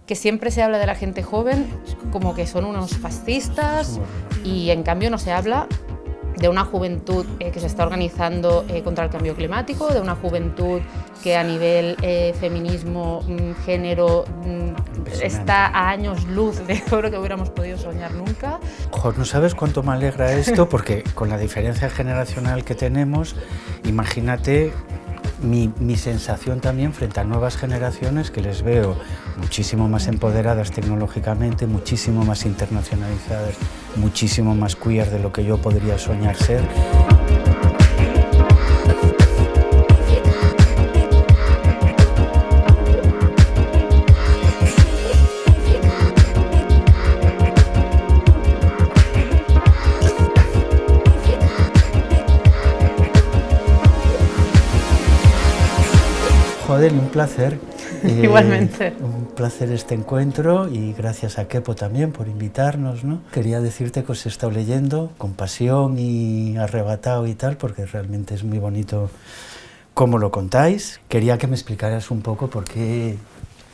Que siempre se habla de la gente joven como que son unos fascistas y en cambio no se habla de una juventud que se está organizando contra el cambio climático, de una juventud que a nivel feminismo, género, está a años luz de todo lo que hubiéramos podido soñar nunca. Jo, no sabes cuánto me alegra esto, porque con la diferencia generacional que tenemos, imagínate mi sensación también frente a nuevas generaciones que les veo muchísimo más empoderadas tecnológicamente, muchísimo más internacionalizadas, muchísimo más queer de lo que yo podría soñar ser. Joder, un placer. Igualmente. Un placer este encuentro y gracias a Kepo también por invitarnos, ¿no? Quería decirte que os he estado leyendo con pasión y arrebatado y tal, porque realmente es muy bonito cómo lo contáis. Quería que me explicaras un poco por qué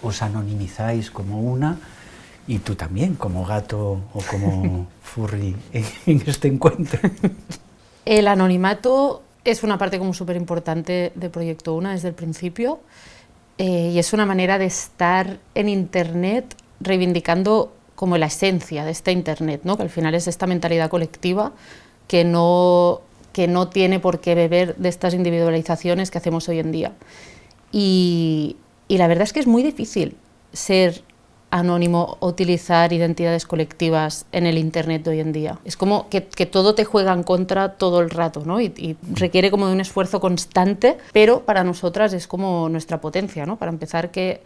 os anonimizáis como una y tú también, como gato o como furry en este encuentro. El anonimato es una parte como súper importante de Proyecto Una desde el principio y es una manera de estar en Internet reivindicando como la esencia de este Internet, ¿no? Que al final es esta mentalidad colectiva que no tiene por qué beber de estas individualizaciones que hacemos hoy en día. Y la verdad es que es muy difícil ser anónimo o utilizar identidades colectivas en el Internet de hoy en día. Es como que todo te juega en contra todo el rato, ¿no? Y requiere como de un esfuerzo constante, pero para nosotras es como nuestra potencia, ¿no? Para empezar, que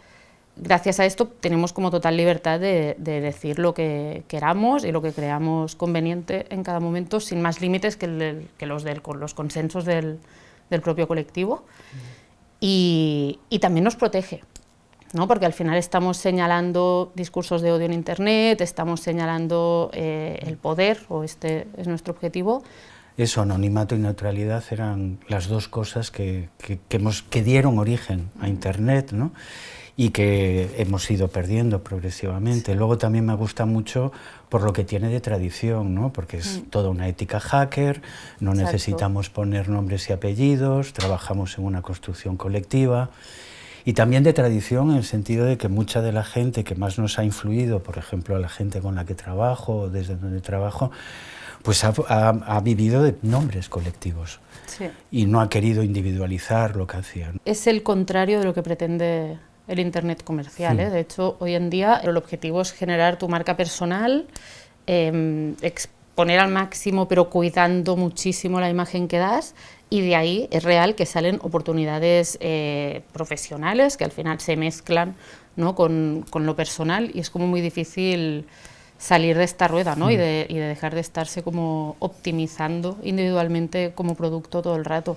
gracias a esto tenemos como total libertad de decir lo que queramos y lo que creamos conveniente en cada momento, sin más límites que los consensos del propio colectivo. Y también nos protege, ¿no? Porque al final estamos señalando discursos de odio en Internet, estamos señalando el poder, o este es nuestro objetivo. Eso, anonimato y neutralidad eran las dos cosas que dieron origen a Internet, ¿no? Y que hemos ido perdiendo progresivamente. Sí. Luego también me gusta mucho por lo que tiene de tradición, ¿no? Porque es toda una ética hacker, no Exacto. Necesitamos poner nombres y apellidos, trabajamos en una construcción colectiva. Y también de tradición en el sentido de que mucha de la gente que más nos ha influido, por ejemplo, a la gente con la que trabajo, desde donde trabajo, pues ha vivido de nombres colectivos. Sí. Y no ha querido individualizar lo que hacían. Es el contrario de lo que pretende el Internet comercial, ¿eh? De hecho, hoy en día el objetivo es generar tu marca personal, exponer al máximo, pero cuidando muchísimo la imagen que das. Y de ahí es real que salen oportunidades profesionales que al final se mezclan, ¿no? con lo personal, y es como muy difícil salir de esta rueda, ¿no? y de dejar de estarse como optimizando individualmente como producto todo el rato.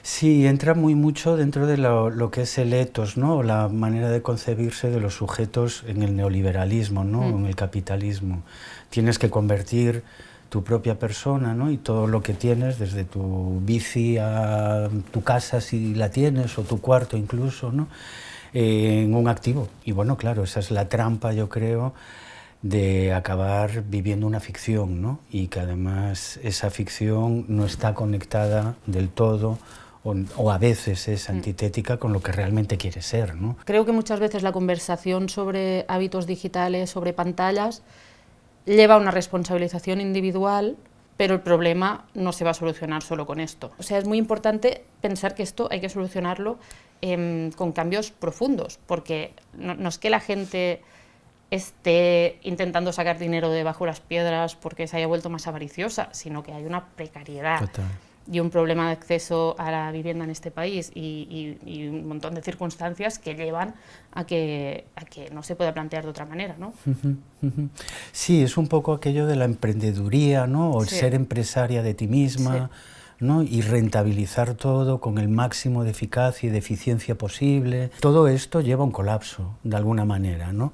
Sí, entra mucho dentro de lo que es el ethos, ¿no? La manera de concebirse de los sujetos en el neoliberalismo, ¿no? En el capitalismo. Tienes que convertir tu propia persona, ¿no? Y todo lo que tienes, desde tu bici a tu casa, si la tienes, o tu cuarto incluso, ¿no? En un activo. Y bueno, claro, esa es la trampa, yo creo, de acabar viviendo una ficción, ¿no? Y que además esa ficción no está conectada del todo, o a veces es antitética con lo que realmente quiere ser, ¿no? Creo que muchas veces la conversación sobre hábitos digitales, sobre pantallas, lleva a una responsabilización individual, pero el problema no se va a solucionar solo con esto. O sea, es muy importante pensar que esto hay que solucionarlo con cambios profundos, porque no es que la gente esté intentando sacar dinero debajo de las piedras porque se haya vuelto más avariciosa, sino que hay una precariedad. Total. Y un problema de acceso a la vivienda en este país y un montón de circunstancias que llevan a que no se pueda plantear de otra manera, ¿no? Sí, es un poco aquello de la emprendeduría, ¿no? O el ser empresaria de ti misma, ¿no? Y rentabilizar todo con el máximo de eficacia y de eficiencia posible. Todo esto lleva a un colapso, de alguna manera, ¿no?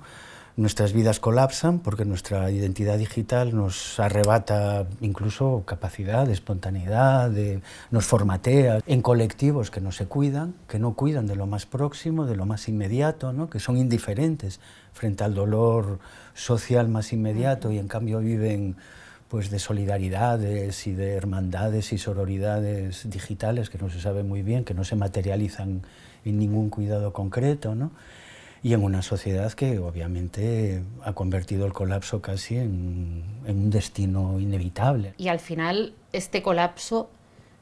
nuestras vidas colapsan porque nuestra identidad digital nos arrebata incluso capacidad de espontaneidad, nos formatea en colectivos que no se cuidan, que no cuidan de lo más próximo, de lo más inmediato, ¿no? Que son indiferentes frente al dolor social más inmediato y en cambio viven pues de solidaridades y de hermandades y sororidades digitales que no se sabe muy bien, que no se materializan en ningún cuidado concreto, ¿no? Y en una sociedad que obviamente ha convertido el colapso casi en un destino inevitable. Y al final este colapso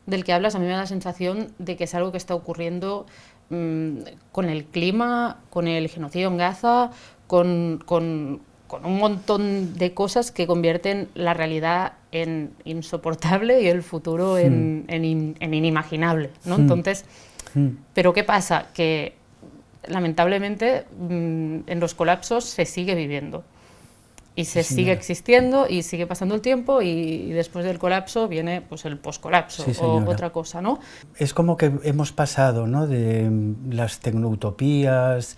del que hablas a mí me da la sensación de que es algo que está ocurriendo con el clima, con el genocidio en Gaza, con un montón de cosas que convierten la realidad en insoportable y el futuro en inimaginable, ¿no? Entonces, ¿pero qué pasa? Que lamentablemente en los colapsos se sigue viviendo y se sigue existiendo y sigue pasando el tiempo y después del colapso viene pues el poscolapso o otra cosa, ¿no? Es como que hemos pasado, ¿no?, de las tecnoutopías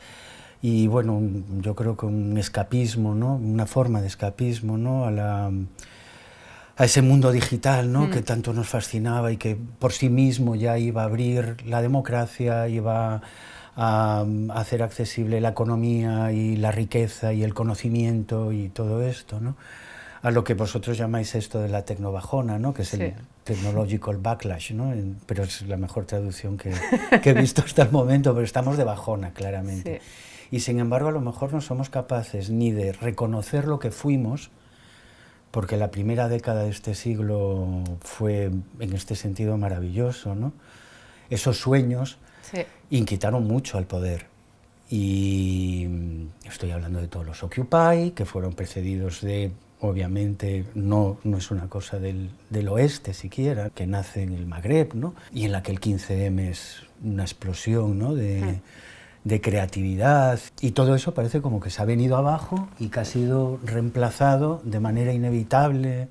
y bueno, yo creo que un escapismo, ¿no?, una forma de escapismo, ¿no?, a ese mundo digital, ¿no?, que tanto nos fascinaba y que por sí mismo ya iba a abrir la democracia, iba a hacer accesible la economía y la riqueza y el conocimiento y todo esto, ¿no?, a lo que vosotros llamáis esto de la tecnobajona, ¿no?, que es el technological backlash, ¿no?, pero es la mejor traducción que he visto hasta el momento, pero estamos de bajona, claramente. Y sin embargo, a lo mejor no somos capaces ni de reconocer lo que fuimos, porque la primera década de este siglo fue en este sentido maravilloso, ¿no? Esos sueños inquietaron mucho al poder. Y estoy hablando de todos los Occupy, que fueron precedidos de, obviamente, no es una cosa del oeste siquiera, que nace en el Magreb, ¿no? Y en la que el 15M es una explosión, ¿no?, de creatividad, y todo eso parece como que se ha venido abajo y que ha sido reemplazado de manera inevitable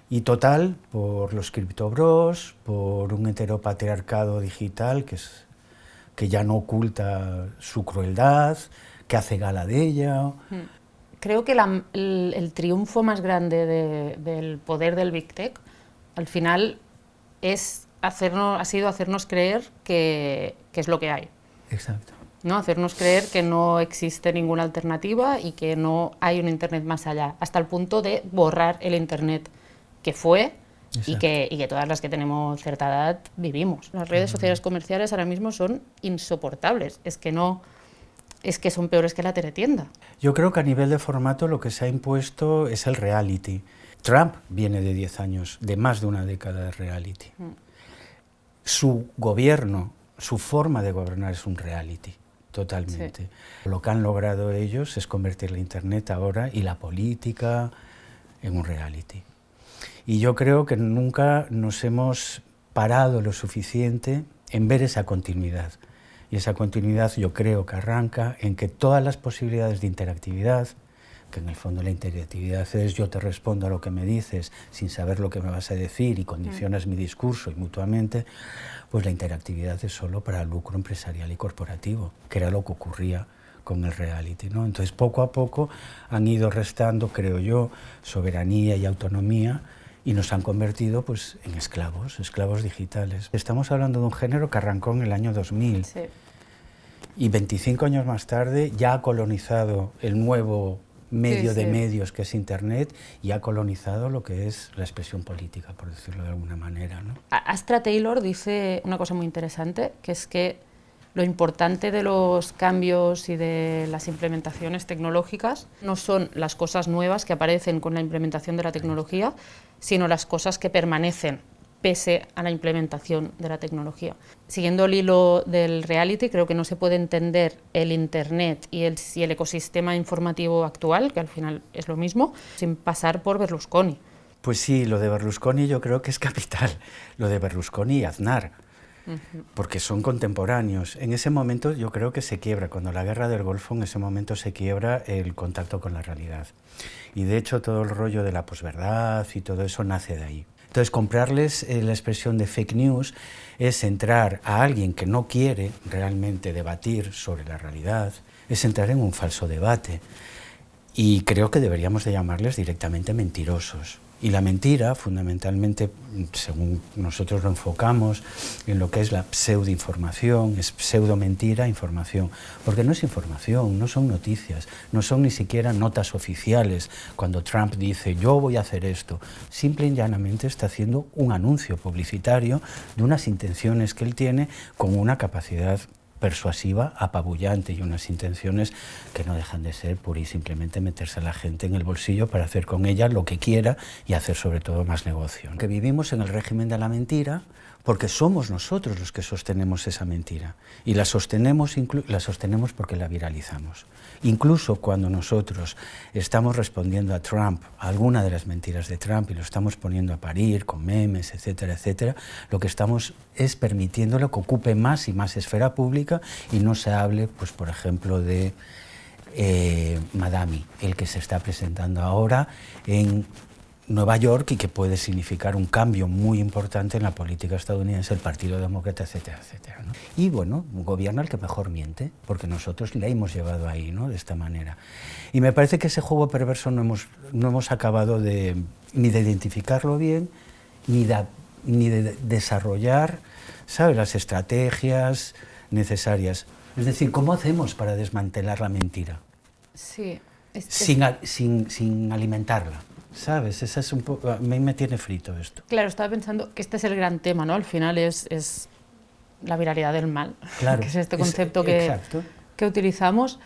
y total por los criptobros, por un heteropatriarcado digital que ya no oculta su crueldad, que hace gala de ella. Creo que el triunfo más grande del poder del Big Tech, al final, ha sido hacernos creer que es lo que hay. Exacto. ¿No? Hacernos creer que no existe ninguna alternativa y que no hay un Internet más allá, hasta el punto de borrar el Internet que fue y que todas las que tenemos cierta edad vivimos. Las redes sociales comerciales ahora mismo son insoportables, es que son peores que la teletienda. Yo creo que a nivel de formato lo que se ha impuesto es el reality. Trump viene de 10 años, de más de una década de reality. Su gobierno, su forma de gobernar es un reality. Totalmente. Lo que han logrado ellos es convertir la Internet ahora y la política en un reality. Y yo creo que nunca nos hemos parado lo suficiente en ver esa continuidad. Y esa continuidad yo creo que arranca en que todas las posibilidades de interactividad, que en el fondo la interactividad es yo te respondo a lo que me dices sin saber lo que me vas a decir y condicionas mi discurso y mutuamente, pues la interactividad es solo para el lucro empresarial y corporativo, que era lo que ocurría con el reality, ¿no? Entonces poco a poco han ido restando, creo yo, soberanía y autonomía y nos han convertido pues en esclavos digitales. Estamos hablando de un género que arrancó en el año 2000 y 25 años más tarde ya ha colonizado el nuevo medio de medios que es Internet y ha colonizado lo que es la expresión política, por decirlo de alguna manera, ¿no? Astra Taylor dice una cosa muy interesante, que es que lo importante de los cambios y de las implementaciones tecnológicas no son las cosas nuevas que aparecen con la implementación de la tecnología, sino las cosas que permanecen pese a la implementación de la tecnología. Siguiendo el hilo del reality, creo que no se puede entender el Internet y el ecosistema informativo actual, que al final es lo mismo, sin pasar por Berlusconi. Pues sí, lo de Berlusconi yo creo que es capital, lo de Berlusconi y Aznar, porque son contemporáneos. En ese momento yo creo que se quiebra, cuando la guerra del Golfo, en ese momento se quiebra el contacto con la realidad. Y de hecho todo el rollo de la posverdad y todo eso nace de ahí. Entonces, comprarles la expresión de fake news es entrar a alguien que no quiere realmente debatir sobre la realidad, es entrar en un falso debate. Y creo que deberíamos de llamarles directamente mentirosos. Y la mentira, fundamentalmente, según nosotros lo enfocamos en lo que es la pseudoinformación, es pseudomentira, información, porque no es información, no son noticias, no son ni siquiera notas oficiales. Cuando Trump dice, yo voy a hacer esto, simple y llanamente está haciendo un anuncio publicitario de unas intenciones que él tiene con una capacidad persuasiva, apabullante, y unas intenciones que no dejan de ser pura y simplemente meterse a la gente en el bolsillo para hacer con ella lo que quiera y hacer sobre todo más negocio. Que vivimos en el régimen de la mentira porque somos nosotros los que sostenemos esa mentira y la sostenemos porque la viralizamos. Incluso cuando nosotros estamos respondiendo a Trump, a alguna de las mentiras de Trump, y lo estamos poniendo a parir con memes, etcétera, etcétera, lo que estamos es permitiéndolo que ocupe más y más esfera pública y no se hable, pues, por ejemplo, de Madami, el que se está presentando ahora en Nueva York y que puede significar un cambio muy importante en la política estadounidense, el Partido Demócrata, etcétera, etcétera, ¿no? Y bueno, un gobierno al que mejor miente, porque nosotros le hemos llevado ahí, ¿no?, de esta manera. Y me parece que ese juego perverso no hemos acabado ni de identificarlo bien, ni de desarrollar, ¿sabes?, las estrategias necesarias. Es decir, ¿cómo hacemos para desmantelar la mentira? Sí. Sin alimentarla. ¿Sabes? Esa es un poco, a mí me tiene frito esto. Claro, estaba pensando que este es el gran tema, ¿no? Al final es la viralidad del mal, claro, que es este concepto que utilizamos.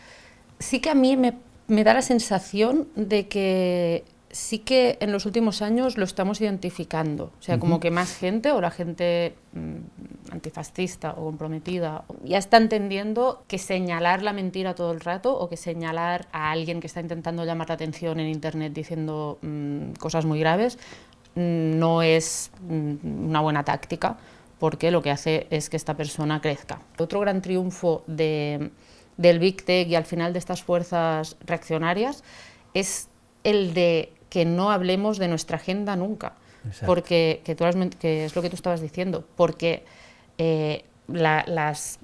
Sí que a mí me da la sensación de que sí que en los últimos años lo estamos identificando. O sea, como que más gente, o la gente antifascista o comprometida, ya está entendiendo que señalar la mentira todo el rato, o que señalar a alguien que está intentando llamar la atención en Internet diciendo cosas muy graves, no es una buena táctica, porque lo que hace es que esta persona crezca. Otro gran triunfo del Big Tech y al final de estas fuerzas reaccionarias es el de que no hablemos de nuestra agenda nunca. Exacto. Porque que es lo que tú estabas diciendo, porque las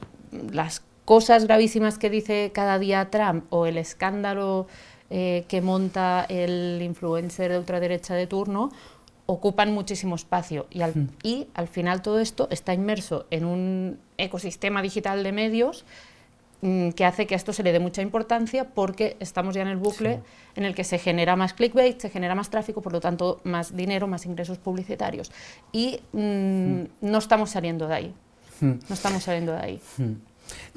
cosas gravísimas que dice cada día Trump, o el escándalo que monta el influencer de ultraderecha de turno, ocupan muchísimo espacio, y al final todo esto está inmerso en un ecosistema digital de medios que hace que a esto se le dé mucha importancia, porque estamos ya en el bucle en el que se genera más clickbait, se genera más tráfico, por lo tanto más dinero, más ingresos publicitarios, y no estamos saliendo de ahí. No estamos saliendo de ahí.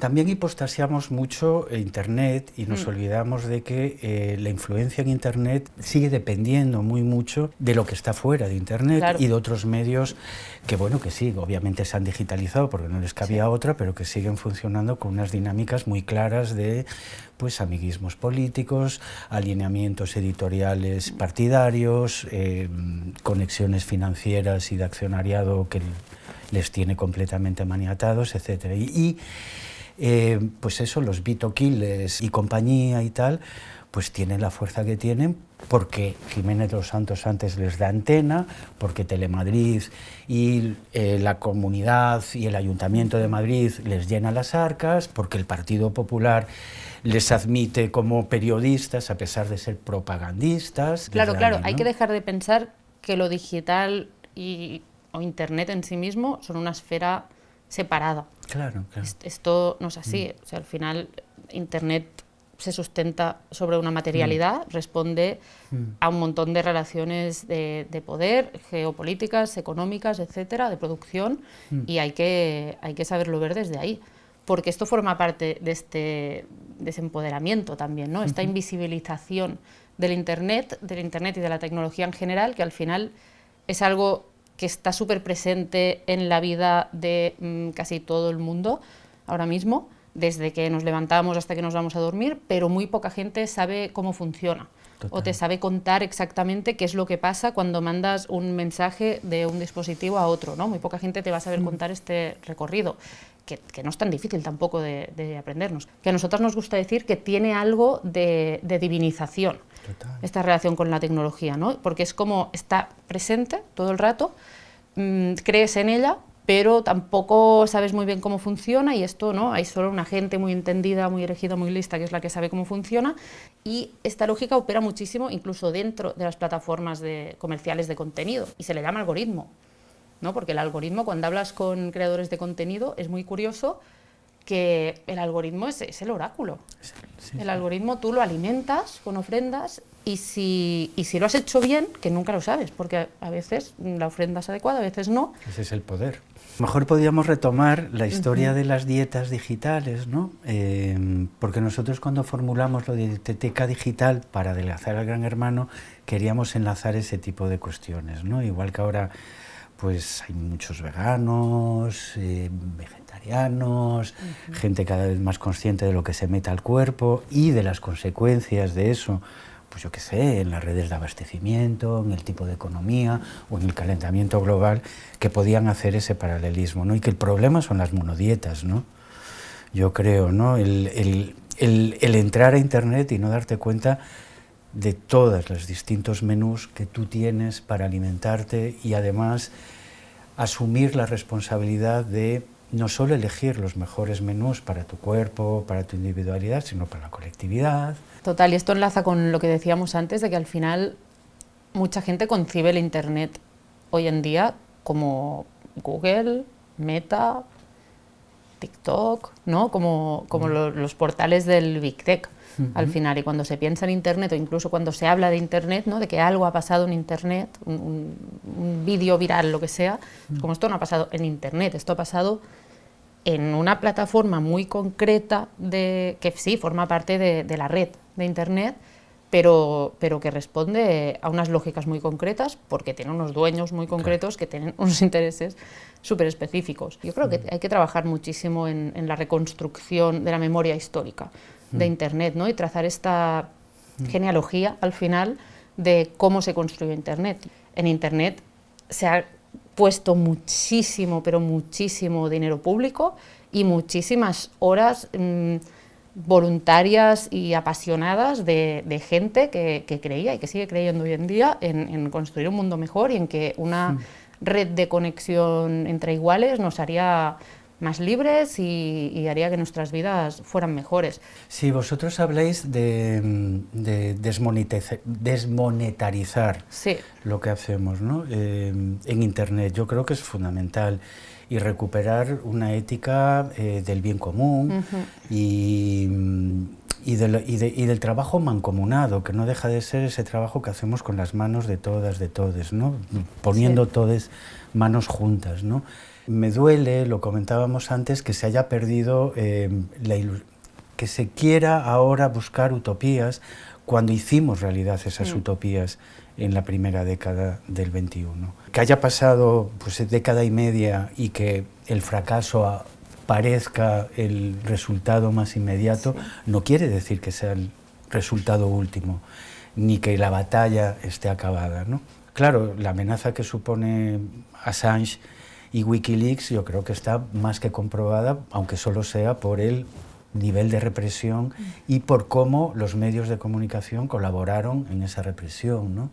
También hipostasiamos mucho Internet y nos olvidamos de que la influencia en Internet sigue dependiendo muy mucho de lo que está fuera de Internet, claro, y de otros medios que, bueno, que sí, obviamente se han digitalizado porque no les cabía otra, pero que siguen funcionando con unas dinámicas muy claras de, pues, amiguismos políticos, alineamientos editoriales partidarios, conexiones financieras y de accionariado que les tiene completamente maniatados, etcétera. Pues eso, los Vito Quiles y compañía y tal, pues tienen la fuerza que tienen porque Jiménez Los Santos antes les da antena, porque Telemadrid y la Comunidad y el Ayuntamiento de Madrid les llena las arcas, porque el Partido Popular les admite como periodistas a pesar de ser propagandistas. Claro, claro, ahí, ¿no? Hay que dejar de pensar que lo digital o Internet en sí mismo son una esfera separada. Claro, claro. Esto no es así. O sea, al final Internet se sustenta sobre una materialidad, responde a un montón de relaciones de poder, geopolíticas, económicas, etcétera, de producción, y hay que saberlo ver desde ahí, porque esto forma parte de este desempoderamiento también, ¿no? Esta invisibilización del Internet y de la tecnología en general, que al final es algo que está súper presente en la vida de casi todo el mundo ahora mismo, desde que nos levantamos hasta que nos vamos a dormir, pero muy poca gente sabe cómo funciona. Total. O te sabe contar exactamente qué es lo que pasa cuando mandas un mensaje de un dispositivo a otro, ¿no? Muy poca gente te va a saber contar este recorrido, que no es tan difícil tampoco de aprendernos. Que a nosotras nos gusta decir que tiene algo de divinización. Total. Esta relación con la tecnología, ¿no? Porque es como está presente todo el rato, crees en ella, pero tampoco sabes muy bien cómo funciona, y esto, ¿no? Hay solo una gente muy entendida, muy elegida, muy lista, que es la que sabe cómo funciona, y esta lógica opera muchísimo incluso dentro de las plataformas comerciales de contenido, y se le llama algoritmo, ¿no? Porque el algoritmo, cuando hablas con creadores de contenido, es muy curioso que el algoritmo es el oráculo. Sí. El algoritmo tú lo alimentas con ofrendas, y si lo has hecho bien, que nunca lo sabes, porque a veces la ofrenda es adecuada, a veces no. Ese es el poder. Mejor podríamos retomar la historia de las dietas digitales, ¿no? Porque nosotros, cuando formulamos lo de dietética digital para adelgazar al Gran Hermano, queríamos enlazar ese tipo de cuestiones, ¿no? Igual que ahora pues hay muchos veganos, vegetarianos, gente cada vez más consciente de lo que se mete al cuerpo y de las consecuencias de eso, pues yo qué sé, en las redes de abastecimiento, en el tipo de economía o en el calentamiento global, que podían hacer ese paralelismo, ¿no? Y que el problema son las monodietas, ¿no? Yo creo, ¿no? El entrar a Internet y no darte cuenta de todos los distintos menús que tú tienes para alimentarte, y además asumir la responsabilidad de no solo elegir los mejores menús para tu cuerpo, para tu individualidad, sino para la colectividad. Total, y esto enlaza con lo que decíamos antes, de que al final mucha gente concibe el Internet hoy en día como Google, Meta, TikTok, ¿no? Como los portales del Big Tech, al final. Y cuando se piensa en Internet, o incluso cuando se habla de Internet, ¿no? De que algo ha pasado en Internet, un vídeo viral, lo que sea, como esto no ha pasado en Internet, esto ha pasado en una plataforma muy concreta que sí forma parte de la red de Internet, pero que responde a unas lógicas muy concretas, porque tiene unos dueños muy concretos que tienen unos intereses súper específicos. Yo creo que hay que trabajar muchísimo en la reconstrucción de la memoria histórica de Internet, ¿no? Y trazar esta genealogía al final de cómo se construyó Internet. En Internet se ha puesto muchísimo, pero muchísimo dinero público y muchísimas horas voluntarias y apasionadas de gente que creía y que sigue creyendo hoy en día en construir un mundo mejor, y en que una red de conexión entre iguales nos haría más libres y haría que nuestras vidas fueran mejores. Sí, vosotros habláis de desmonetarizar lo que hacemos, ¿no? En Internet. Yo creo que es fundamental, y recuperar una ética del bien común y del trabajo mancomunado, que no deja de ser ese trabajo que hacemos con las manos de todas, de todes, ¿no? Poniendo todas manos juntas, ¿no? Me duele, lo comentábamos antes, que se haya perdido que se quiera ahora buscar utopías cuando hicimos realidad esas utopías en la primera década del 21. Que haya pasado pues década y media y que el fracaso parezca el resultado más inmediato, no quiere decir que sea el resultado último, ni que la batalla esté acabada, ¿no? Claro, la amenaza que supone Assange y Wikileaks yo creo que está más que comprobada, aunque solo sea por el nivel de represión y por cómo los medios de comunicación colaboraron en esa represión, ¿no?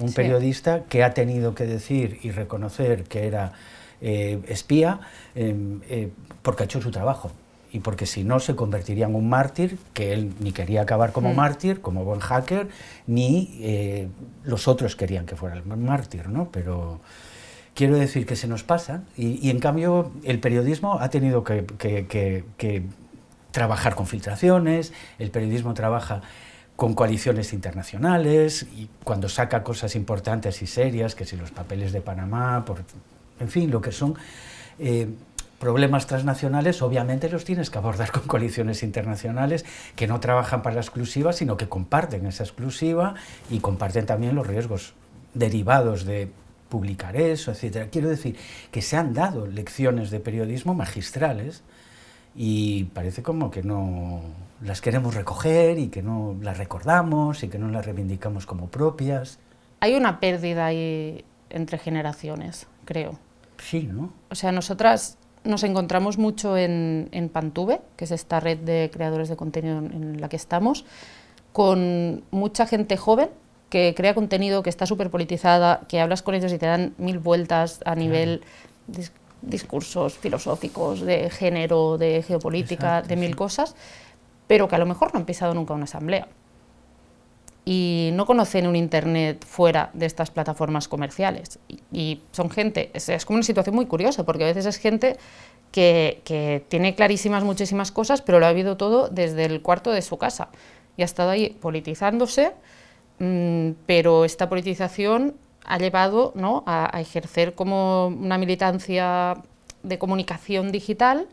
Un periodista que ha tenido que decir y reconocer que era espía porque ha hecho su trabajo, y porque si no se convertiría en un mártir, que él ni quería acabar como mártir, como buen hacker, ni los otros querían que fuera el mártir, ¿no? Pero quiero decir que se nos pasa, y en cambio el periodismo ha tenido que trabajar con filtraciones, el periodismo trabaja con coaliciones internacionales, y cuando saca cosas importantes y serias, que si los papeles de Panamá, en fin, lo que son problemas transnacionales, obviamente los tienes que abordar con coaliciones internacionales que no trabajan para la exclusiva, sino que comparten esa exclusiva y comparten también los riesgos derivados de publicar eso, etcétera. Quiero decir que se han dado lecciones de periodismo magistrales, y parece como que no las queremos recoger y que no las recordamos y que no las reivindicamos como propias. Hay una pérdida ahí entre generaciones, creo. Sí, ¿no? O sea, nosotras nos encontramos mucho en Pantube, que es esta red de creadores de contenido en la que estamos, con mucha gente joven que crea contenido, que está súper politizada, que hablas con ellos y te dan 1000 vueltas a nivel discursos filosóficos de género, de geopolítica, Exacto, de mil sí. cosas, pero que a lo mejor no han pisado nunca una asamblea. Y no conocen un Internet fuera de estas plataformas comerciales. Y son gente, es como una situación muy curiosa, porque a veces es gente que tiene clarísimas muchísimas cosas, pero lo ha vivido todo desde el cuarto de su casa. Y ha estado ahí politizándose, pero esta politización ha llevado, ¿no?, a ejercer como una militancia de comunicación digital,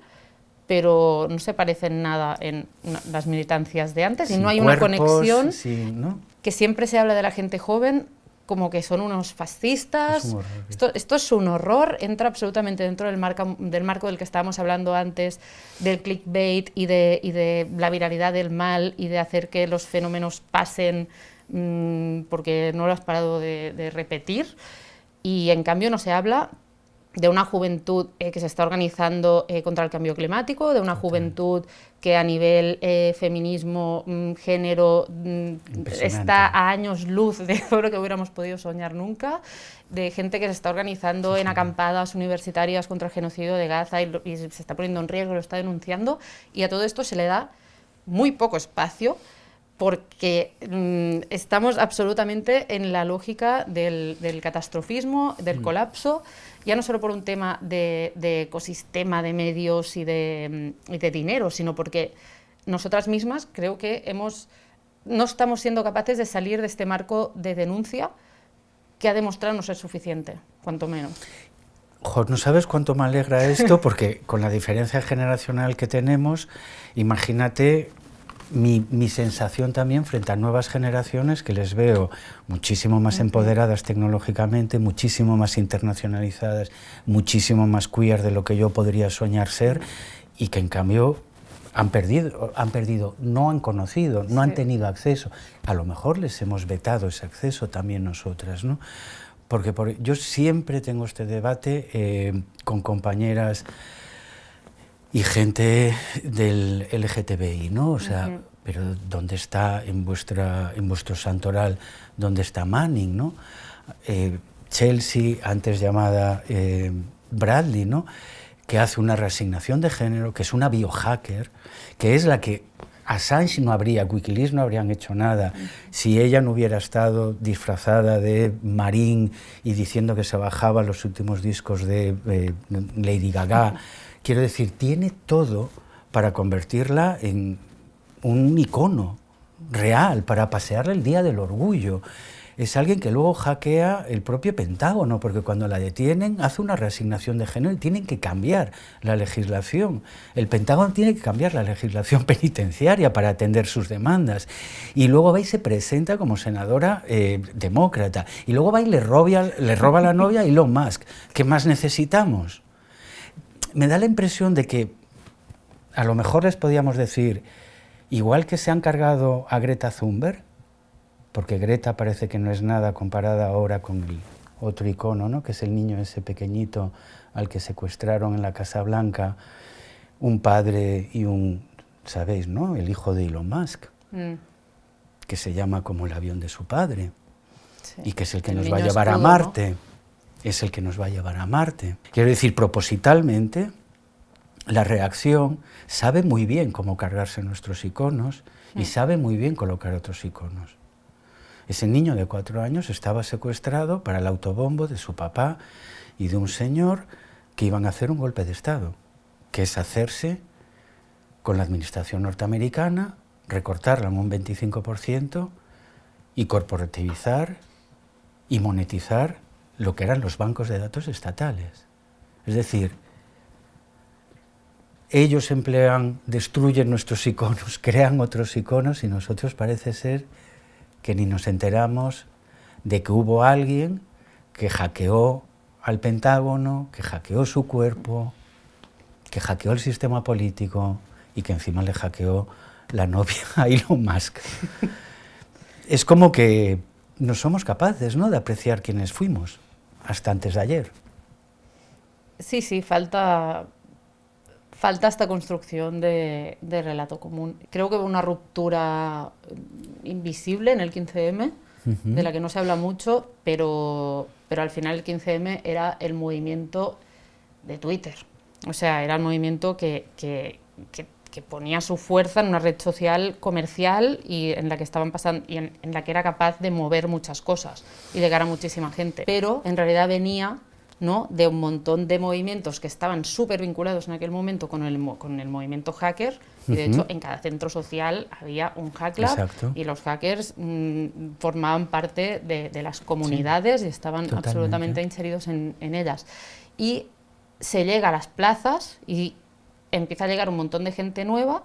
pero no se parecen nada en las militancias de antes, y Sin no hay una cuerpos, conexión, ¿no? que siempre se habla de la gente joven como que son unos fascistas. Es un horror. Esto es un horror, entra absolutamente dentro del marco del que estábamos hablando antes, del clickbait y de la viralidad del mal y de hacer que los fenómenos pasen porque no lo has parado de repetir. Y en cambio no se habla de una juventud que se está organizando contra el cambio climático, de una juventud que a nivel feminismo, género, está a años luz de todo lo que hubiéramos podido soñar nunca, de gente que se está organizando en acampadas universitarias contra el genocidio de Gaza y se está poniendo en riesgo, lo está denunciando, y a todo esto se le da muy poco espacio, porque estamos absolutamente en la lógica del catastrofismo, del colapso, ya no solo por un tema de ecosistema, de medios y de dinero, sino porque nosotras mismas creo que no estamos siendo capaces de salir de este marco de denuncia que ha demostrado no ser suficiente, cuanto menos. Jo, no sabes cuánto me alegra esto, porque con la diferencia generacional que tenemos, imagínate mi sensación también frente a nuevas generaciones que les veo muchísimo más empoderadas tecnológicamente, muchísimo más internacionalizadas, muchísimo más queer de lo que yo podría soñar ser, y que en cambio han perdido, no han conocido, no han tenido acceso. A lo mejor les hemos vetado ese acceso también nosotras, ¿no? Porque yo siempre tengo este debate con compañeras y gente del LGTBI, ¿no? O sea, pero ¿dónde está en vuestro santoral, dónde está Manning, ¿no? Chelsea, antes llamada Bradley, ¿no?, que hace una reasignación de género, que es una biohacker, que es la que Assange no habría, Wikileaks no habrían hecho nada si ella no hubiera estado disfrazada de Marín y diciendo que se bajaba los últimos discos de Lady Gaga. Quiero decir, tiene todo para convertirla en un icono real, para pasearle el Día del Orgullo. Es alguien que luego hackea el propio Pentágono, porque cuando la detienen hace una reasignación de género y tienen que cambiar la legislación. El Pentágono tiene que cambiar la legislación penitenciaria para atender sus demandas. Y luego va y se presenta como senadora demócrata. Y luego va y le roba la novia a Elon Musk. ¿Qué más necesitamos? Me da la impresión de que a lo mejor les podíamos decir, igual que se han cargado a Greta Thunberg, porque Greta parece que no es nada comparada ahora con el otro icono, ¿no?, que es el niño ese pequeñito al que secuestraron en la Casa Blanca un padre y ¿sabéis, no?, el hijo de Elon Musk, que se llama como el avión de su padre, y que es el que nos va a llevar a Marte, ¿no? Es el que nos va a llevar a Marte. Quiero decir, propositalmente, la reacción sabe muy bien cómo cargarse nuestros iconos y sabe muy bien colocar otros iconos. Ese niño de 4 años estaba secuestrado para el autobombo de su papá y de un señor que iban a hacer un golpe de Estado, que es hacerse con la administración norteamericana, recortarla en un 25% y corporativizar y monetizar lo que eran los bancos de datos estatales. Es decir, ellos destruyen nuestros iconos, crean otros iconos, y nosotros parece ser que ni nos enteramos de que hubo alguien que hackeó al Pentágono, que hackeó su cuerpo, que hackeó el sistema político y que encima le hackeó la novia a Elon Musk. Es como que no somos capaces, ¿no?, de apreciar quiénes fuimos hasta antes de ayer. Sí, falta esta construcción de relato común. Creo que hubo una ruptura invisible en el 15M, de la que no se habla mucho, pero al final el 15M era el movimiento de Twitter. O sea, era un movimiento que ponía su fuerza en una red social comercial y en la que estaban pasando y en la que era capaz de mover muchas cosas y llegar a muchísima gente. Pero en realidad venía, ¿no?, de un montón de movimientos que estaban súper vinculados en aquel momento con el movimiento hacker, y de hecho en cada centro social había un hack lab. Exacto. Y los hackers formaban parte de las comunidades, sí, y estaban totalmente absolutamente inseridos en ellas. Y se llega a las plazas y empieza a llegar un montón de gente nueva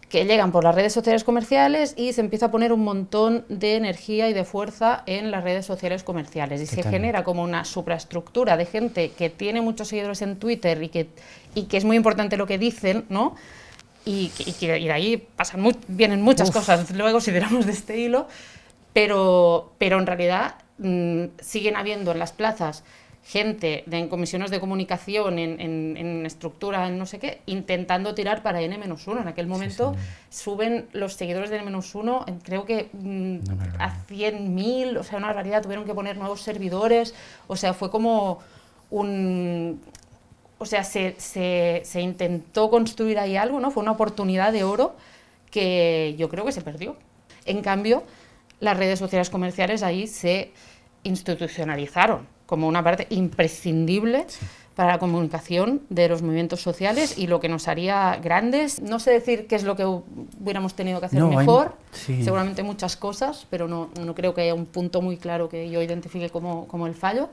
que llegan por las redes sociales comerciales y se empieza a poner un montón de energía y de fuerza en las redes sociales comerciales y se genera como una supraestructura de gente que tiene muchos seguidores en Twitter y que es muy importante lo que dicen, ¿no? Y de ahí vienen muchas cosas luego si tiramos de este hilo, pero en realidad siguen habiendo en las plazas gente en comisiones de comunicación, en estructura, en no sé qué, intentando tirar para N-1. En aquel momento suben los seguidores de N-1, creo que a 100.000, o sea, una barbaridad, tuvieron que poner nuevos servidores, o sea, fue como o sea, se intentó construir ahí algo, ¿no? Fue una oportunidad de oro que yo creo que se perdió. En cambio, las redes sociales comerciales ahí se institucionalizaron como una parte imprescindible para la comunicación de los movimientos sociales y lo que nos haría grandes. No sé decir qué es lo que hubiéramos tenido que hacer mejor, seguramente muchas cosas, pero no creo que haya un punto muy claro que yo identifique como el fallo.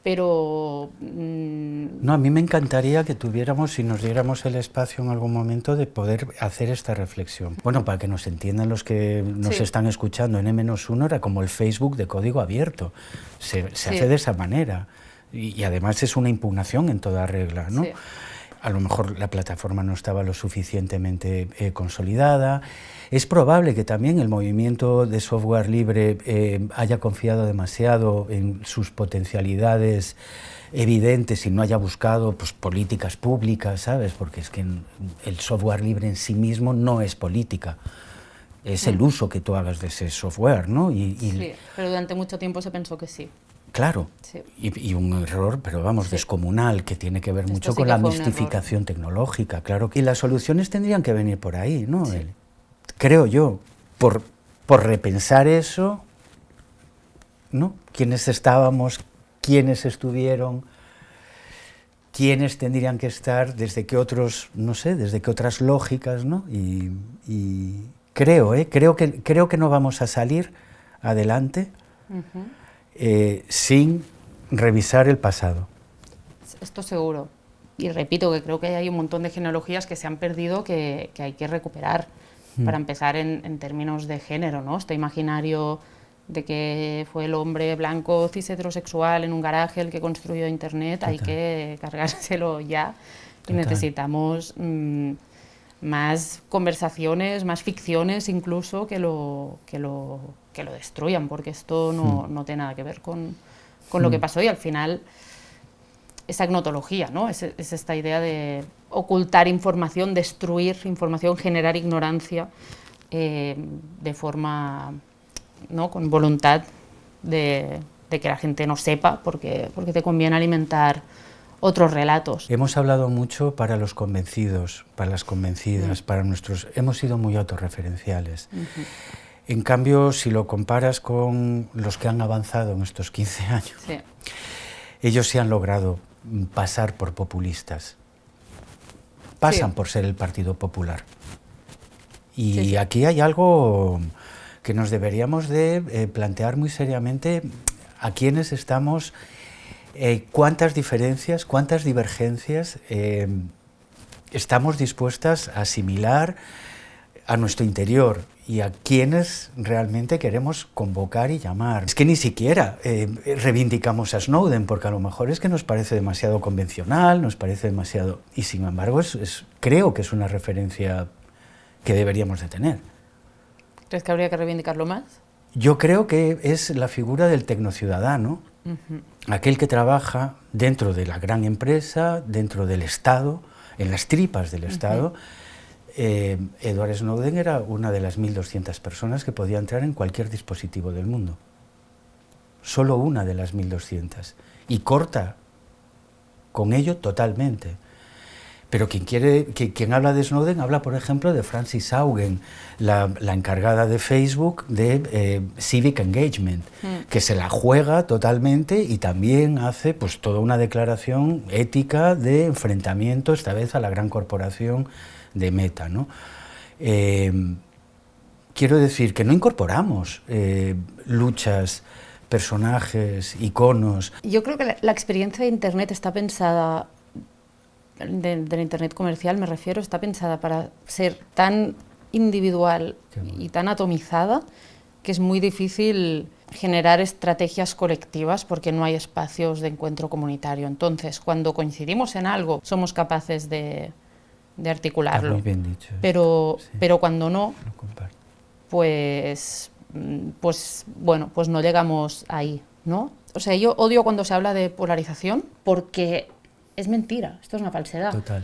Pero no, a mí me encantaría que tuviéramos y nos diéramos el espacio en algún momento de poder hacer esta reflexión. Bueno, para que nos entiendan los que nos están escuchando, N-1 era como el Facebook de código abierto, se hace de esa manera y además es una impugnación en toda regla, ¿no? Sí. A lo mejor la plataforma no estaba lo suficientemente consolidada. Es probable que también el movimiento de software libre haya confiado demasiado en sus potencialidades evidentes y no haya buscado pues, políticas públicas, ¿sabes? Porque es que el software libre en sí mismo no es política. Es el uso que tú hagas de ese software, ¿no? Sí, pero durante mucho tiempo se pensó que sí. Claro, sí. y un error, pero vamos, descomunal, que tiene que ver mucho con la mistificación tecnológica, claro. Y las soluciones tendrían que venir por ahí, ¿no? Sí. Creo yo, por repensar eso, ¿no? ¿Quiénes estábamos? ¿Quiénes estuvieron? ¿Quiénes tendrían que estar? ¿Desde qué otros, no sé, desde qué otras lógicas, ¿no? Y creo que no vamos a salir adelante sin revisar el pasado. Esto seguro. Y repito que creo que hay un montón de genealogías que se han perdido que hay que recuperar. Para empezar en términos de género, ¿no? Este imaginario de que fue el hombre blanco cis heterosexual en un garaje el que construyó Internet. Total. Hay que cargárselo ya. Total. Y necesitamos más conversaciones, más ficciones incluso que lo destruyan, porque esto no tiene nada que ver con lo que pasó y al final esa gnotología, ¿no? Es esta idea de ocultar información, destruir información, generar ignorancia de forma, ¿no?, con voluntad de que la gente no sepa porque te conviene alimentar otros relatos. Hemos hablado mucho para los convencidos, para las convencidas, para nuestros... Hemos sido muy autorreferenciales. En cambio, si lo comparas con los que han avanzado en estos 15 años, ellos sí han logrado pasar por populistas. Pasan por ser el Partido Popular. Y aquí hay algo que nos deberíamos de plantear muy seriamente a quiénes estamos, cuántas diferencias, cuántas divergencias estamos dispuestas a asimilar a nuestro interior y a quienes realmente queremos convocar y llamar. Es que ni siquiera reivindicamos a Snowden, porque a lo mejor es que nos parece demasiado convencional, nos parece demasiado... Y sin embargo, creo que es una referencia que deberíamos de tener. ¿Crees que habría que reivindicarlo más? Yo creo que es la figura del tecnociudadano, aquel que trabaja dentro de la gran empresa, dentro del Estado, en las tripas del Estado. Edward Snowden era una de las 1.200 personas que podía entrar en cualquier dispositivo del mundo. Solo una de las 1.200. Y corta con ello totalmente. Pero quien habla de Snowden habla, por ejemplo, de Frances Haugen, la encargada de Facebook de Civic Engagement, que se la juega totalmente y también hace pues toda una declaración ética de enfrentamiento, esta vez a la gran corporación de Meta, ¿no? Quiero decir que no incorporamos luchas, personajes, iconos. Yo creo que la experiencia de Internet está pensada, del Internet comercial me refiero, está pensada para ser tan individual y tan atomizada que es muy difícil generar estrategias colectivas porque no hay espacios de encuentro comunitario. Entonces, cuando coincidimos en algo, somos capaces de articularlo. Está muy bien dicho. Pero cuando no, pues bueno, pues no llegamos ahí, ¿no? O sea, yo odio cuando se habla de polarización porque es mentira, esto es una falsedad. Total.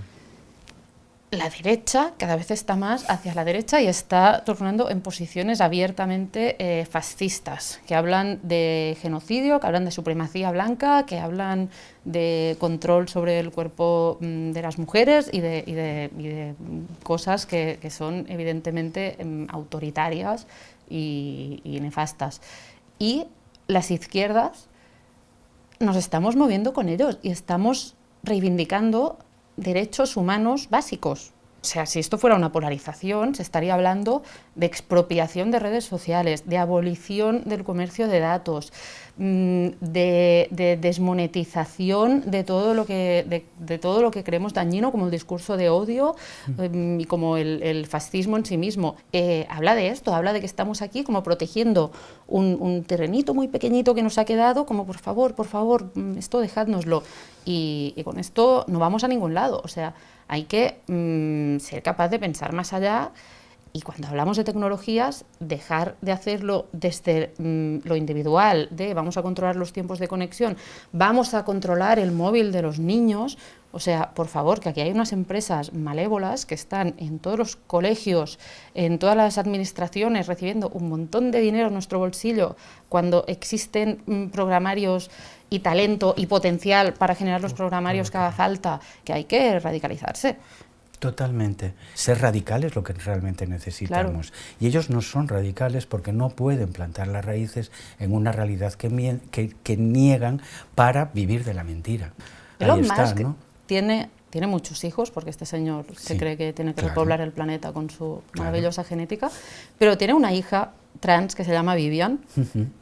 La derecha cada vez está más hacia la derecha y está tornando en posiciones abiertamente fascistas, que hablan de genocidio, que hablan de supremacía blanca, que hablan de control sobre el cuerpo de las mujeres y de cosas que son evidentemente autoritarias y nefastas. Y las izquierdas nos estamos moviendo con ellos y estamos reivindicando derechos humanos básicos. O sea, si esto fuera una polarización, se estaría hablando de expropiación de redes sociales, de abolición del comercio de datos, de desmonetización de todo lo que creemos dañino, como el discurso de odio y como el fascismo en sí mismo. Habla de esto, habla de que estamos aquí como protegiendo un terrenito muy pequeñito que nos ha quedado, como por favor, esto dejádnoslo. Y con esto no vamos a ningún lado. O sea, hay que ser capaz de pensar más allá y cuando hablamos de tecnologías, dejar de hacerlo desde lo individual, de vamos a controlar los tiempos de conexión, vamos a controlar el móvil de los niños. O sea, por favor, que aquí hay unas empresas malévolas que están en todos los colegios, en todas las administraciones, recibiendo un montón de dinero en nuestro bolsillo, cuando existen programarios y talento y potencial para generar los programarios que haga falta, que hay que radicalizarse. Totalmente. Ser radical es lo que realmente necesitamos. Claro. Y ellos no son radicales porque no pueden plantar las raíces en una realidad que niegan para vivir de la mentira. Elon Musk, ¿no? tiene muchos hijos, porque este señor se cree que tiene que repoblar el planeta con su maravillosa genética, pero tiene una hija trans que se llama Vivian,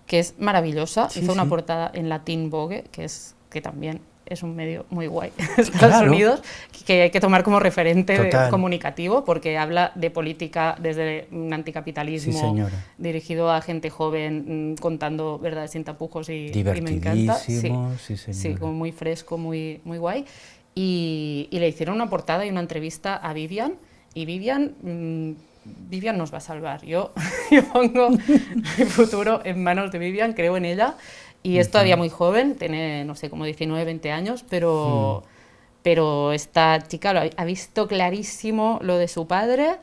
que es maravillosa. Hizo una portada en la Teen Vogue, que también es un medio muy guay de Estados Unidos, que hay que tomar como referente comunicativo, porque habla de política desde un anticapitalismo dirigido a gente joven, contando verdades sin tapujos y me encanta. Sí, como muy fresco, muy guay. Y le hicieron una portada y una entrevista a Vivian, y Vivian nos va a salvar. Yo pongo mi futuro en manos de Vivian, creo en ella. Y es todavía muy joven, tiene, no sé, como 19, 20 años, pero esta chica ha visto clarísimo lo de su padre,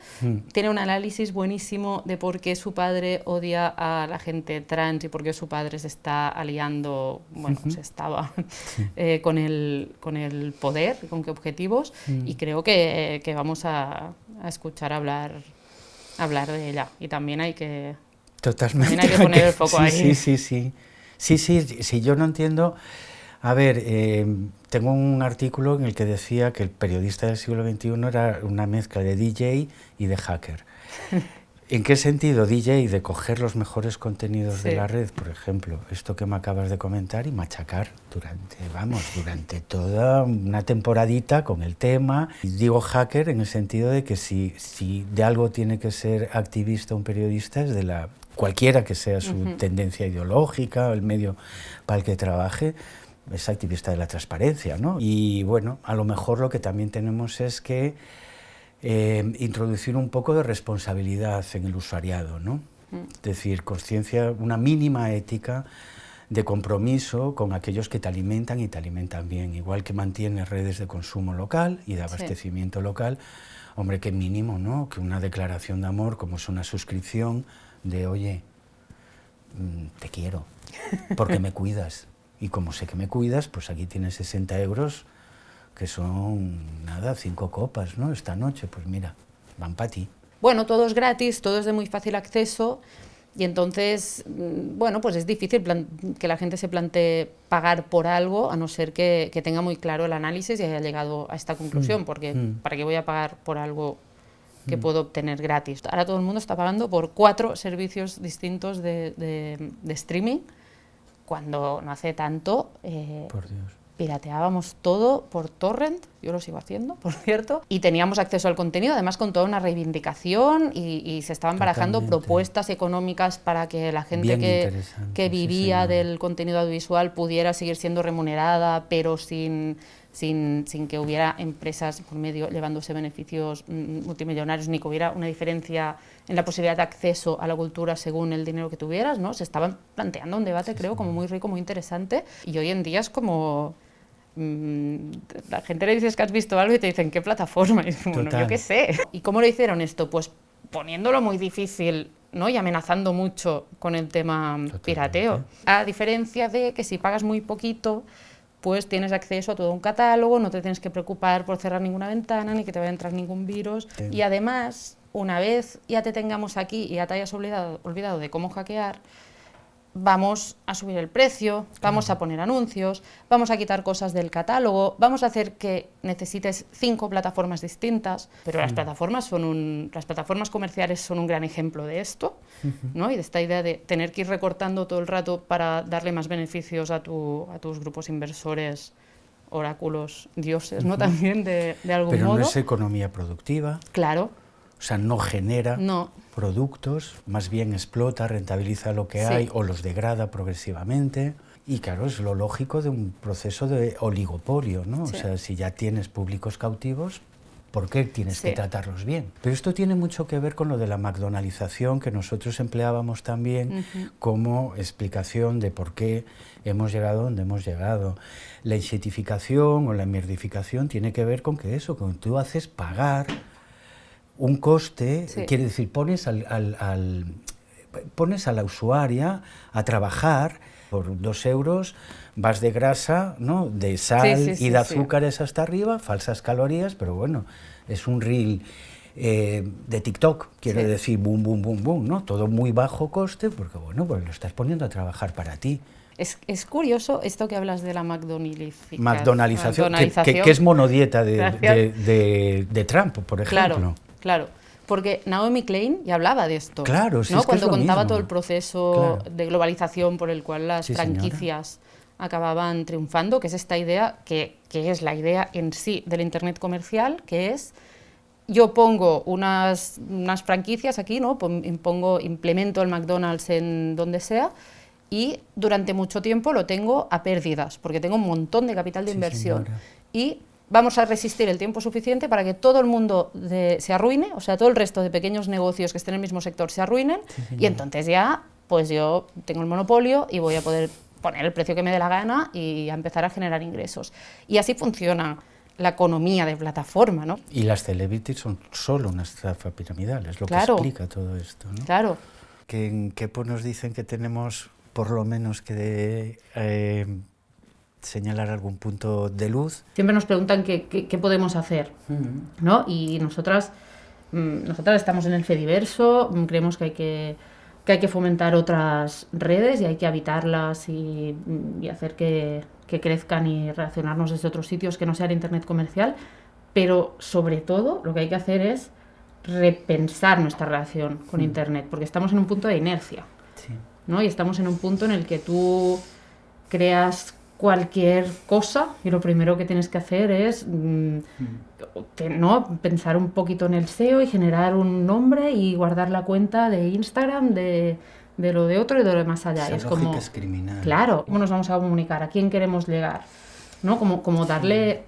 tiene un análisis buenísimo de por qué su padre odia a la gente trans y por qué su padre se está aliando, bueno, se estaba con el poder, con qué objetivos, y creo que vamos a escuchar hablar de ella. Y también hay que, Totalmente. También hay que poner el foco ahí. Sí, yo no entiendo. A ver, tengo un artículo en el que decía que el periodista del siglo XXI era una mezcla de DJ y de hacker. ¿En qué sentido? DJ, de coger los mejores contenidos de la red, por ejemplo, esto que me acabas de comentar, y machacar durante toda una temporadita con el tema. Y digo hacker en el sentido de que si de algo tiene que ser activista un periodista, es de cualquiera que sea su tendencia ideológica o el medio para el que trabaje, es activista de la transparencia, ¿no? Y bueno, a lo mejor lo que también tenemos es que introducir un poco de responsabilidad en el usuariado, ¿no? Es decir, conciencia, una mínima ética de compromiso con aquellos que te alimentan y te alimentan bien, igual que mantienes redes de consumo local y de abastecimiento local. Hombre, qué mínimo, ¿no? Que una declaración de amor, como es una suscripción de, oye, te quiero, porque me cuidas. Y como sé que me cuidas, pues aquí tienes 60 euros que son, nada, 5 copas, ¿no? Esta noche, pues mira, van para ti. Bueno, todo es gratis, todo es de muy fácil acceso y entonces, bueno, pues es difícil que la gente se plantee pagar por algo a no ser que tenga muy claro el análisis y haya llegado a esta conclusión, porque ¿para qué voy a pagar por algo que puedo obtener gratis? Ahora todo el mundo está pagando por 4 servicios distintos de streaming, cuando no hace tanto Por Dios. Pirateábamos todo por torrent, yo lo sigo haciendo, por cierto, y teníamos acceso al contenido, además con toda una reivindicación y se estaban barajando propuestas económicas para que la gente que vivía del contenido audiovisual pudiera seguir siendo remunerada, pero sin que hubiera empresas por medio llevándose beneficios multimillonarios, ni que hubiera una diferencia en la posibilidad de acceso a la cultura según el dinero que tuvieras, ¿no? Se estaban planteando un debate, creo, como muy rico, muy interesante, y hoy en día es como... la gente le dices que has visto algo y te dicen, ¿qué plataforma? Y dices, bueno, yo qué sé. ¿Y cómo lo hicieron esto? Pues poniéndolo muy difícil, ¿no? Y amenazando mucho con el tema pirateo. A diferencia de que si pagas muy poquito, pues tienes acceso a todo un catálogo, no te tienes que preocupar por cerrar ninguna ventana, ni que te vaya a entrar ningún virus. Sí. Y además, una vez ya te tengamos aquí y ya te hayas olvidado de cómo hackear, vamos a subir el precio, vamos a poner anuncios, vamos a quitar cosas del catálogo, vamos a hacer que necesites 5 plataformas distintas, pero las plataformas comerciales son un gran ejemplo de esto, ¿no? Y de esta idea de tener que ir recortando todo el rato para darle más beneficios a tus grupos inversores, oráculos, dioses, ¿no? También de algún modo. Pero no es economía productiva. Claro. O sea, no genera productos, más bien explota, rentabiliza lo que hay o los degrada progresivamente. Y claro, es lo lógico de un proceso de oligopolio, ¿no? Sí. O sea, si ya tienes públicos cautivos, ¿por qué tienes que tratarlos bien? Pero esto tiene mucho que ver con lo de la McDonaldización que nosotros empleábamos también como explicación de por qué hemos llegado donde hemos llegado. La enxetificación o la mierdificación tiene que ver con que eso, con que tú haces pagar un coste, quiere decir, pones a la usuaria a trabajar por 2 euros, vas de grasa, ¿no? De sal y de azúcares hasta arriba, falsas calorías, pero bueno, es un reel de TikTok, quiere decir, boom, boom, boom, boom, ¿no? Todo muy bajo coste, porque bueno, pues lo estás poniendo a trabajar para ti. Es curioso esto que hablas de la McDonaldización, que es monodieta de Trump, por ejemplo. Claro, porque Naomi Klein ya hablaba de esto, claro, sí, ¿no? Es que Cuando es lo contaba mismo. Todo el proceso de globalización por el cual las franquicias acababan triunfando, que es esta idea, que es la idea en sí del Internet comercial, que es, yo pongo unas franquicias aquí, ¿no? Implemento el McDonald's en donde sea, y durante mucho tiempo lo tengo a pérdidas, porque tengo un montón de capital de inversión. Y vamos a resistir el tiempo suficiente para que todo el mundo se arruine, o sea, todo el resto de pequeños negocios que estén en el mismo sector se arruinen, y entonces ya, pues yo tengo el monopolio y voy a poder poner el precio que me dé la gana y a empezar a generar ingresos. Y así funciona la economía de plataforma, ¿no? Y las celebrities son solo una estafa piramidal, es lo que explica todo esto, ¿no? Claro. Que en Kepo nos dicen que tenemos por lo menos que señalar algún punto de luz. Siempre nos preguntan qué podemos hacer, ¿no? Y nosotras estamos en el Fediverso, creemos que hay que fomentar otras redes y hay que habitarlas y hacer que crezcan y relacionarnos desde otros sitios que no sea el Internet comercial, pero sobre todo lo que hay que hacer es repensar nuestra relación con Internet, porque estamos en un punto de inercia, ¿no? Y estamos en un punto en el que tú creas cualquier cosa y lo primero que tienes que hacer es ¿no? pensar un poquito en el SEO y generar un nombre y guardar la cuenta de Instagram de lo de otro y de lo de más allá. Esa lógica es criminal. Claro, ¿cómo nos vamos a comunicar? ¿A quién queremos llegar? ¿No? Como darle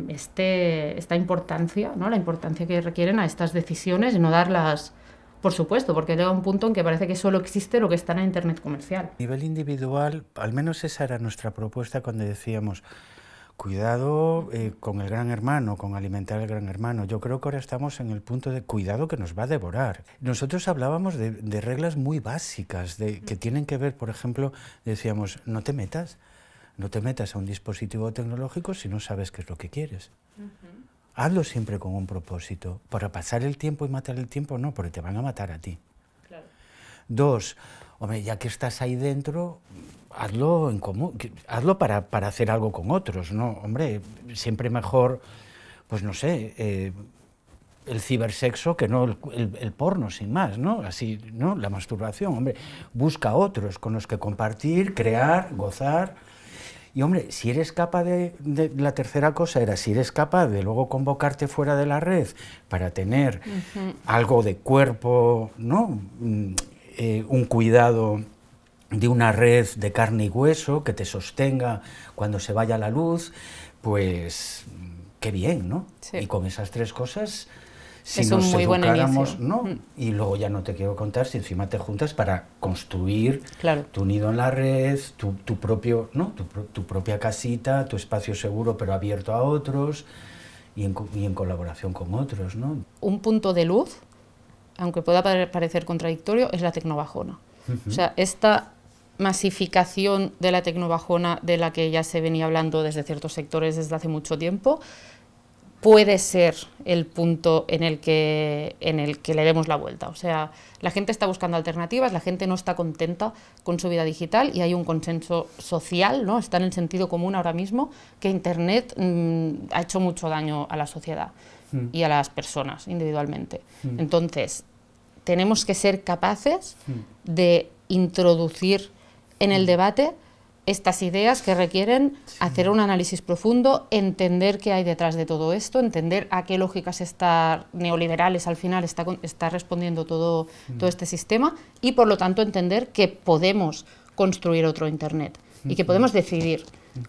esta importancia, ¿no? La importancia que requieren a estas decisiones y no darlas por supuesto, porque llega un punto en que parece que solo existe lo que está en Internet comercial. A nivel individual, al menos esa era nuestra propuesta cuando decíamos, cuidado con el gran hermano, con alimentar al gran hermano. Yo creo que ahora estamos en el punto de cuidado que nos va a devorar. Nosotros hablábamos de reglas muy básicas, que tienen que ver, por ejemplo, decíamos, no te metas No te metas a un dispositivo tecnológico si no sabes qué es lo que quieres. Hazlo siempre con un propósito. Para pasar el tiempo y matar el tiempo, no, porque te van a matar a ti. Claro. 2, hombre, ya que estás ahí dentro, hazlo en común, hazlo para hacer algo con otros, ¿no? Hombre, siempre mejor, pues no sé, el cibersexo que no el porno, sin más, ¿no? Así, ¿no? La masturbación, hombre, busca otros con los que compartir, crear, gozar. Y hombre, si eres capaz la tercera cosa era, si eres capaz de luego convocarte fuera de la red para tener algo de cuerpo, ¿no? Un cuidado de una red de carne y hueso que te sostenga cuando se vaya la luz, pues qué bien, ¿no? Sí. Y con esas 3 cosas, si es nos un muy buen educáramos, inicio. ¿no? Y luego ya no te quiero contar si encima te juntas para construir Claro. tu nido en la red, tu propio, ¿no? tu propia casita, tu espacio seguro pero abierto a otros y en colaboración con otros, ¿no? Un punto de luz, aunque pueda parecer contradictorio, es la tecnobajona. O sea, esta masificación de la tecnobajona, de la que ya se venía hablando desde ciertos sectores desde hace mucho tiempo, puede ser el punto en el que le demos la vuelta. O sea, la gente está buscando alternativas, la gente no está contenta con su vida digital y hay un consenso social, ¿no? Está en el sentido común ahora mismo que Internet ha hecho mucho daño a la sociedad y a las personas individualmente. Entonces, tenemos que ser capaces de introducir en el debate estas ideas que requieren hacer un análisis profundo, entender qué hay detrás de todo esto, entender a qué lógicas neoliberales al final está respondiendo todo este sistema y, por lo tanto, entender que podemos construir otro Internet y que podemos decidir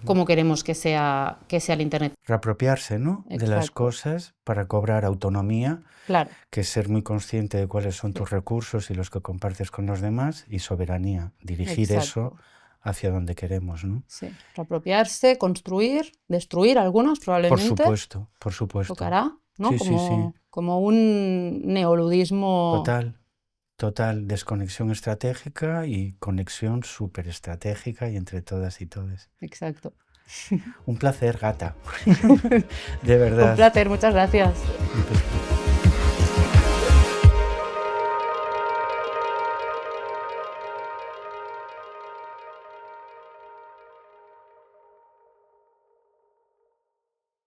cómo queremos que sea el Internet. Reapropiarse, ¿no? Exacto. De las cosas para cobrar autonomía, claro. Que es ser muy consciente de cuáles son tus recursos y los que compartes con los demás, y soberanía, dirigir eso hacia donde queremos, ¿no? Sí, reapropiarse, construir, destruir algunos probablemente. Por supuesto. Tocará, ¿no? Sí, sí. Como un neoludismo. Total, desconexión estratégica y conexión súper estratégica y entre todas y todos. Exacto. Un placer, gata. De verdad. Un placer, muchas gracias.